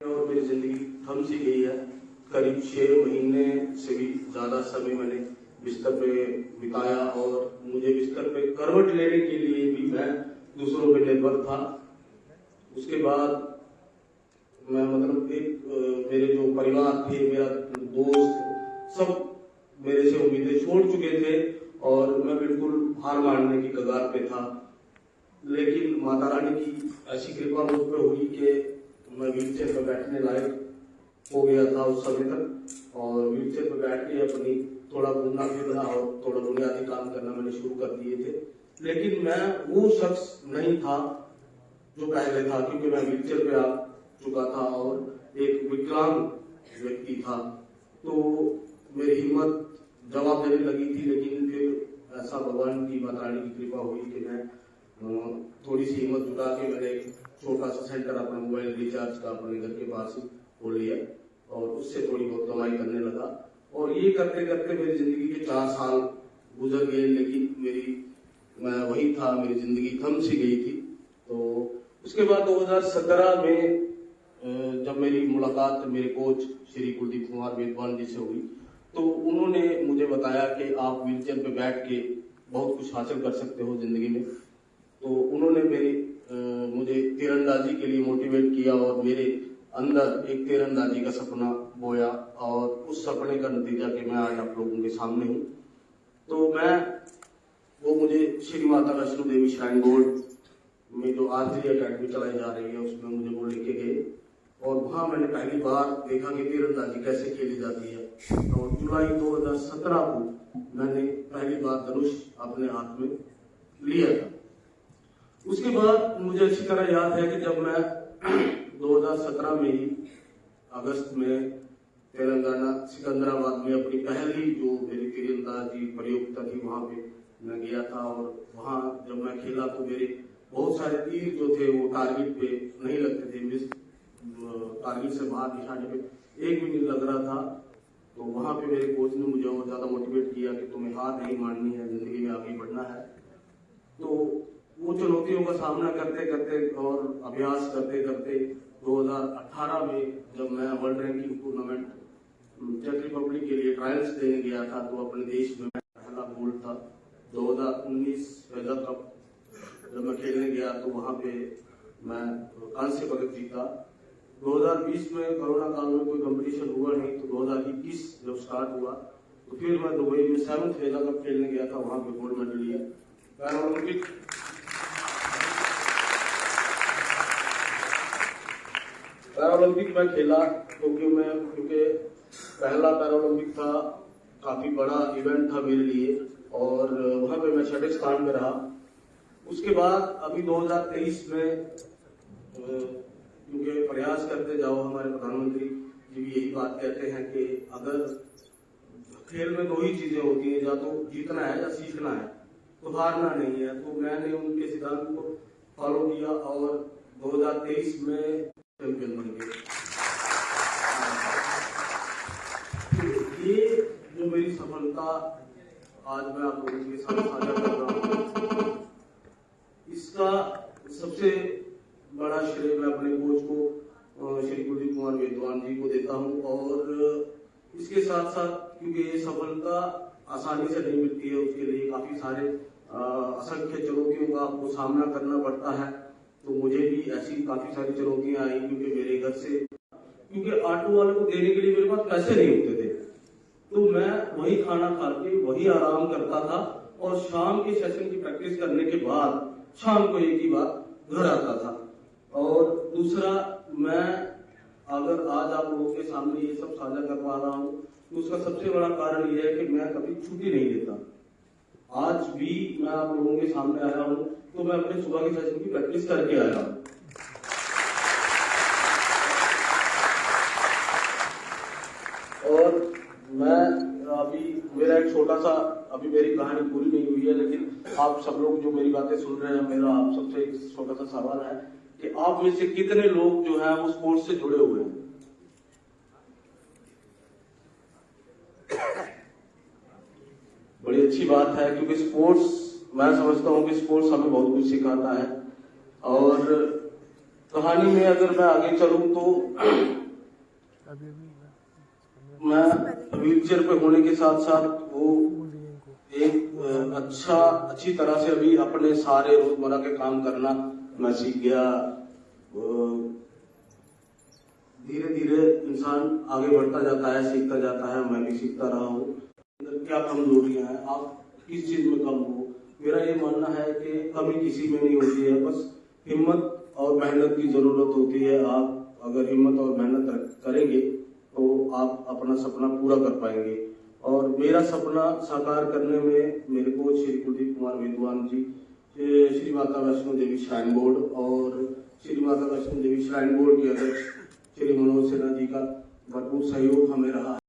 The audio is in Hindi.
और मेरी जिंदगी थम सी गई है। करीब 6 महीने से भी ज्यादा समय मैंने बिस्तर पे बिताया और मुझे बिस्तर पे करवट लेने के लिए भी मैं दूसरों पे निर्भर था। उसके बाद मैं मेरे जो परिवार थे, मेरा दोस्त, सब मेरे से उम्मीदें छोड़ चुके थे और मैं बिल्कुल हार मानने की कगार पे था। लेकिन माता रानी की ऐसी कृपा मुझ पर हुई कि मैं व्हीलचेयर पर बैठने लायक हो गया था उस समय तक, और व्हीलचेयर पर बैठ के अपनी थोड़ा घूमना फिरना और थोड़ा बुनियादी काम करना मैंने शुरू कर दिए थे। लेकिन मैं वो शख्स नहीं था जो पहले था, क्योंकि मैं व्हीलचेयर पे आ चुका था और एक विकलांग व्यक्ति था। तो मेरी हिम्मत जवाब देने लगी थी, लेकिन फिर ऐसा भगवान की माता रानी की कृपा हुई कि मैं थोड़ी सी हिम्मत जुटा के मैंने एक छोटा सा सेंटर अपना मोबाइल रिचार्ज का अपने घर के पास ही खोल लिया और उससे थोड़ी बहुत कमाई करने लगा। और ये करते करते मेरी जिंदगी के 4 साल गुजर गए, लेकिन मैं वही था, मेरी जिंदगी थम सी गई थी। तो उसके बाद 2017 में जब मेरी मुलाकात मेरे कोच श्री कुलदीप कुमार वेदवान जी से हुई, तो उन्होंने मुझे बताया कि आप व्हीलचेयर पे बैठ के बहुत कुछ हासिल कर सकते हो जिंदगी में। तो उन्होंने मुझे तीरंदाजी के लिए मोटिवेट किया और मेरे अंदर एक तीरंदाजी का सपना बोया, और उस सपने का नतीजा कि मैं आज आप लोगों के सामने हूँ। तो वो मुझे श्री माता वैष्णो देवी श्राइन बोर्ड में जो आर्चरी अकेडमी चलाई जा रही है उसमें मुझे वो लेके गए, और वहां मैंने पहली बार देखा कि तीरंदाजी कैसे खेली जाती है। और जुलाई 2017 को मैंने पहली बार धनुष अपने हाथ में लिया था। उसके बाद मुझे अच्छी तरह याद है कि जब मैं 2017 में ही अगस्त में तेलंगाना सिकंदराबाद में अपनी पहली जो मेरी तीरंदाजी प्रतियोगिता थी वहां पे मैं गया था, और वहां जब मैं खेला तो मेरे बहुत सारे तीर जो थे वो टारगेट पे नहीं लगते थे, मिस टारगेट से बाहर निशाने पे एक भी नहीं लग रहा था। तो वहां पे मेरे कोच ने मुझे और ज्यादा मोटिवेट किया कि तुम्हें हार नहीं माननी है, जिंदगी में आगे बढ़ना है। तो वो चुनौतियों का सामना करते करते और अभ्यास करते करते 2018 में जब मैं वर्ल्ड रैंकिंग टूर्नामेंट चेक रिपब्लिक के लिए ट्रायल्स देने गया था, तो अपने देश में पहला गोल्ड था। 2019 फेडर कप जब मैं खेलने गया तो वहां पे मैं कांस्य पदक जीता। 2020 में कोरोना काल में कोई कंपटीशन हुआ नहीं, तो 2021 जब स्टार्ट हुआ तो फिर मैं दुबई में 7th फेडर कप खेलने गया था, वहां पे गोल्ड मेडल लिया। पैरालंपिक में खेला क्योंकि पहला पैरालंपिक था, काफी बड़ा इवेंट था मेरे लिए, और वहां पे मैं 6ठे स्थान पे रहा। उसके बाद अभी 2023 में क्योंकि प्रयास करते जाओ, हमारे प्रधानमंत्री जी भी यही बात कहते हैं कि अगर खेल में 2 ही चीजें होती हैं, या तो जीतना है या सीखना है, तो हारना नहीं है। तो मैंने उनके सिद्धांत को फॉलो किया और 2023 में चैंपियन बन गए। ये जो मेरी सफलता आज मैं आप लोगों के साथ साझा कर रहा हूँ, इसका सबसे बड़ा श्रेय मैं अपने कोच को श्री कुलदीप कुमार वेदवान जी को देता हूँ। और इसके साथ साथ क्योंकि ये सफलता आसानी से नहीं मिलती है, उसके लिए काफी सारे असंख्य चुनौतियों का आपको सामना करना पड़ता है। तो मुझे भी ऐसी काफी सारी चुनौतियां आई, क्योंकि ऑटो वाले को देने के लिए मेरे पास पैसे नहीं होते थे, तो मैं वही खाना खा के वही आराम करता था, और शाम के सेशन की प्रैक्टिस करने के बाद शाम को एक ही बार घर आता था। और दूसरा, मैं अगर आज आप लोगों के सामने ये सब साझा कर पा रहा हूँ तो उसका सबसे बड़ा कारण यह है कि मैं कभी छुट्टी नहीं लेता। आज भी मैं आप लोगों के सामने आया हूँ तो मैं अपने सुबह के सेशन की प्रैक्टिस करके आया हूँ। और मैं मेरा एक छोटा सा, अभी मेरी कहानी पूरी नहीं हुई है, लेकिन आप सब लोग जो मेरी बातें सुन रहे हैं, मेरा आप सबसे एक छोटा सा सवाल है कि आप में से कितने लोग जो है वो स्पोर्ट्स से जुड़े हुए हैं? बड़ी अच्छी बात है, क्योंकि स्पोर्ट्स, मैं समझता हूं कि स्पोर्ट्स हमें बहुत कुछ सिखाता है। और कहानी में अगर मैं आगे चलूं तो मैं व्हीलचेयर पे होने के साथ साथ वो एक अच्छी तरह से अभी अपने सारे रोजमर्रा के काम करना मैं सीख गया। धीरे धीरे इंसान आगे बढ़ता जाता है, सीखता जाता है। मैं भी सीखता रहा हूँ। क्या कमजोरियां हैं, आप किस चीज में कम हो, मेरा ये मानना है कि कमी किसी में नहीं होती है, बस हिम्मत और मेहनत की जरूरत होती है। आप अगर हिम्मत और मेहनत करेंगे तो आप अपना सपना पूरा कर पाएंगे। और मेरा सपना साकार करने में मेरे को श्री कुलदीप कुमार विद्वान जी, श्री माता वैष्णो देवी श्राइन बोर्ड और श्री माता वैष्णो देवी श्राइन बोर्ड के अध्यक्ष श्री मनोज सिन्हा जी का भरपूर सहयोग हमें रहा है।